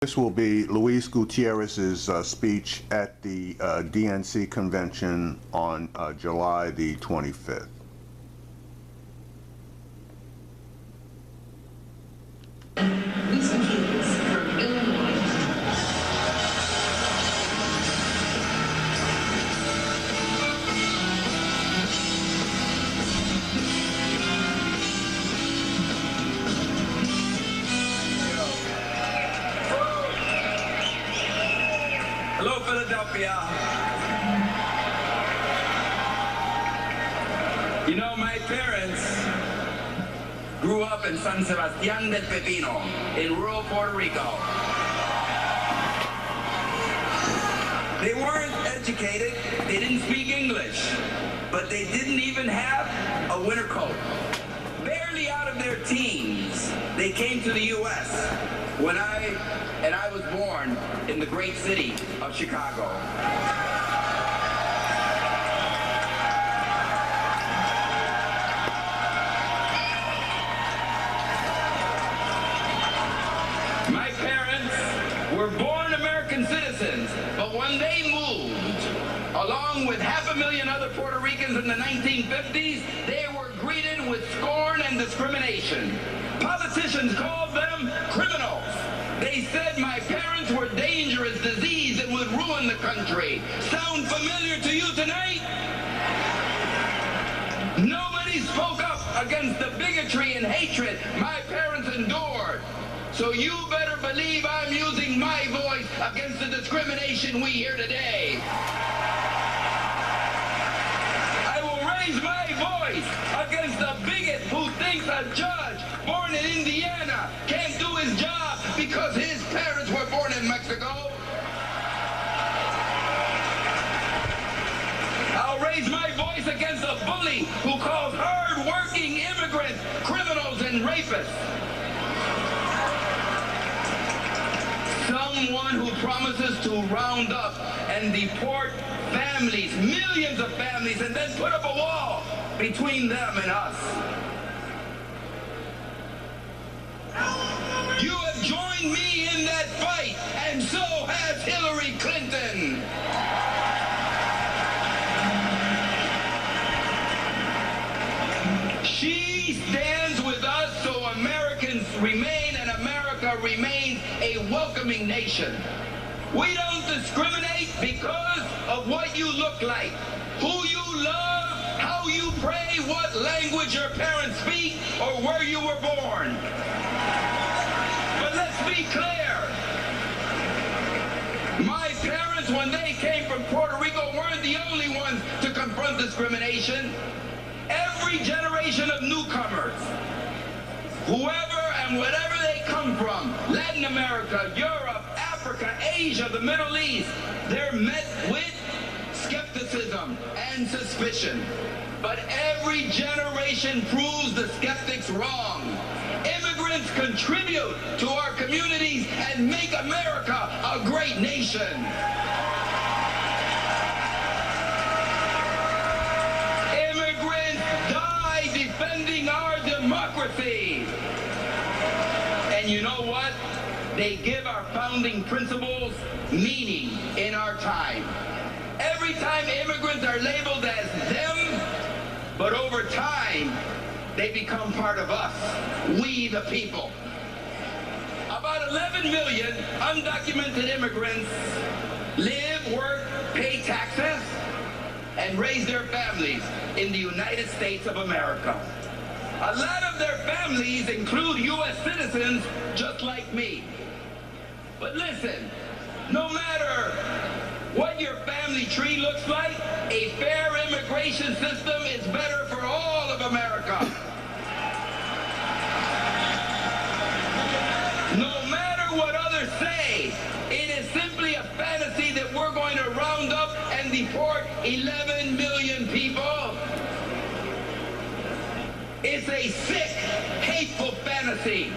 This will be Luis Gutierrez's speech at the DNC convention on July the 25th. Luis Gutierrez from Illinois. Hello, Philadelphia. You know, my parents grew up in San Sebastián del Pepino in rural Puerto Rico. They weren't educated, they didn't speak English, but they didn't even have a winter coat. Barely out of their teens, they came to the U.S. when I was born in the great city of Chicago. My parents were born American citizens, but when they moved, along with 500,000 other Puerto Ricans in the 1950s, they were greeted with scorn and discrimination. Politicians called them criminals. They said my parents were dangerous disease and would ruin the country. Sound familiar to you tonight? Nobody spoke up against the bigotry and hatred my parents endured. So you better believe I'm using my voice against the discrimination we hear today. I will raise my voice against the bigot who thinks a judge born in Indiana can't do his job because his parents were born in Mexico. I'll raise my voice against a bully who calls hard-working immigrants criminals and rapists. Someone who promises to round up and deport families, millions of families, and then put up a wall between them and us. You have joined me in that fight, and so has Hillary Clinton. She stands with us so Americans remain and America remains a welcoming nation. We don't discriminate because of what you look like, who you love, how you pray, what language your parents speak, or where you were born. But let's be clear. My parents, when they came from Puerto Rico, weren't the only ones to confront discrimination. Every generation of newcomers, whoever and whatever they come from, Latin America, Europe, Africa, Asia, the Middle East, they're met with skepticism and suspicion. But every generation proves the skeptics wrong. Immigrants contribute to our communities and make America a great nation. Immigrants die defending our democracy. And you know what? They give our founding principles meaning in our time. Every time immigrants are labeled as them, but over time, they become part of us, we the people. About 11 million undocumented immigrants live, work, pay taxes, and raise their families in the United States of America. A lot of their families include U.S. citizens just like me. But listen, no matter what your family tree looks like, a fair immigration system is better for all of America. No matter what others say, it is simply a fantasy that we're going to round up and deport 11 million people. It's a sick, hateful fantasy.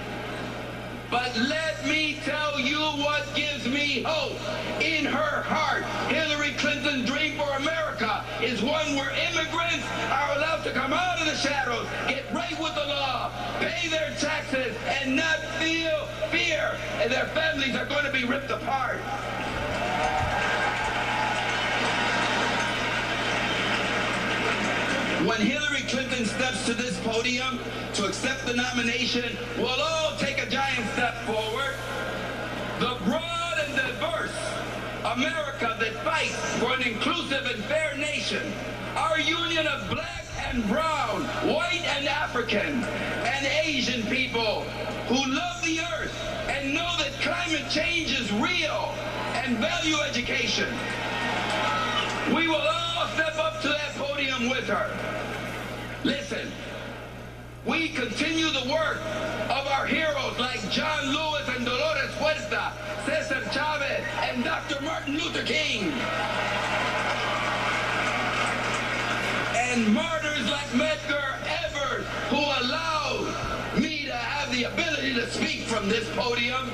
But let me tell you what gives me hope. In her heart, Hillary Clinton's dream for America is one where immigrants are allowed to come out of the shadows, get right with the law, pay their taxes, and not feel fear, and their families are going to be ripped apart. When Hillary Clinton steps to this podium to accept the nomination, we'll all take a giant step forward. The broad and diverse America that fights for an inclusive and fair nation, our union of black and brown, white and African, and Asian people who love the earth and know that climate change is real and value education. We will all step up to that podium with her. Listen, we continue the work of our heroes like John Lewis and Dolores Huerta, Cesar Chavez, and Dr. Martin Luther King. And martyrs like Medgar Evers, who allowed me to have the ability to speak from this podium.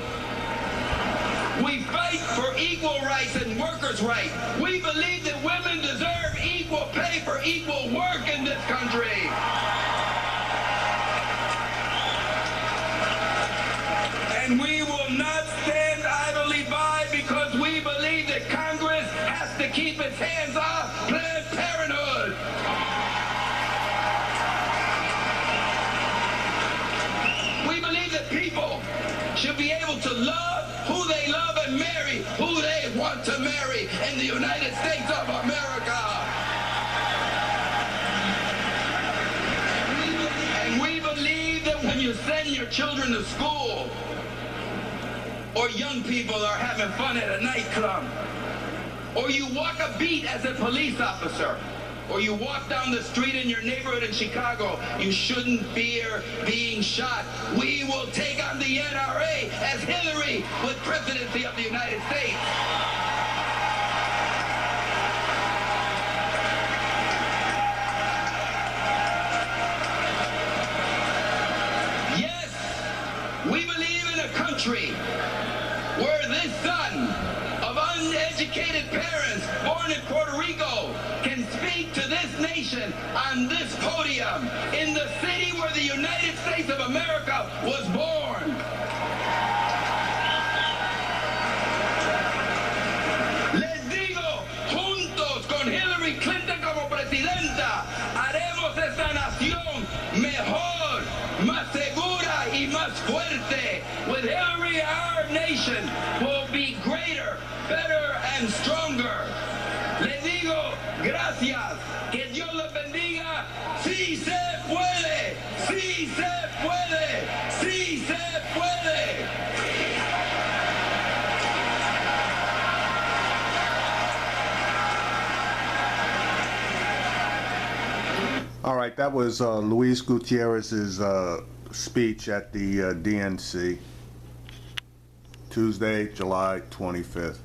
We fight for equal rights and workers' rights. We believe that women deserve equal pay for equal work in this country. And we will not stand idly by because we believe that Congress has to keep its hands off Planned Parenthood. We believe that people should be able to love who they love and marry who they want to marry in the United States of America. And we believe that when you send your children to school, or young people are having fun at a nightclub, or you walk a beat as a police officer, or you walk down the street in your neighborhood in Chicago, you shouldn't fear being shot. We will take on the NRA as Hillary with presidency of the United States. Yes, we believe in a country where this son of uneducated parents born in Puerto Rico can speak to this nation on this podium in the city where the United States of America was born. Les digo, juntos con Hillary Clinton como presidenta, haremos esta nación mejor, más segura y más fuerte. With Hillary, our nation will be greater, better, and stronger. Le digo gracias, que Dios los bendiga. Sí se puede, sí se puede, sí se puede. All right, that was Luis Gutierrez's speech at the DNC, Tuesday, July 25th.